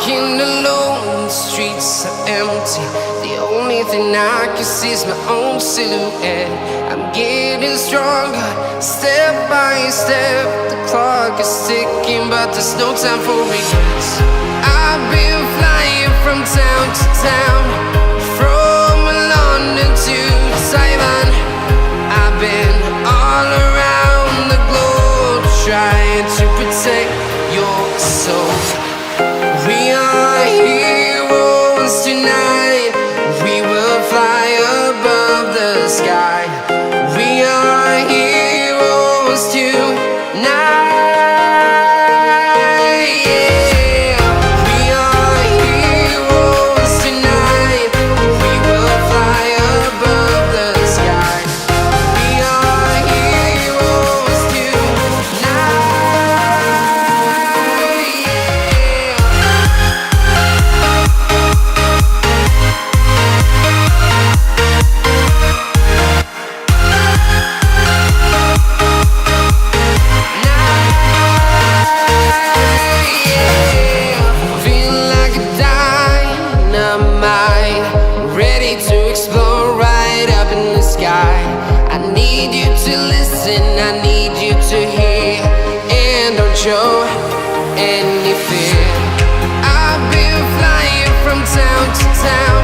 walking alone, the streets are empty. The only thing I can see is my own silhouette. I'm getting stronger, step by step. The clock is ticking, but there's no time for regrets. I've been flying from town to town, from London to Taiwan. I've been all around the globe, trying to protect your soul. We are heroes tonight. We will fly above the sky. We are heroes tonight. Yeah. We are heroes tonight. We will fly above the sky. We are heroes tonight. Feel like a dynamite, ready to explode right up in the sky. I need you to listen, I need you to hear, and don't show any fear. I've been flying from town to town,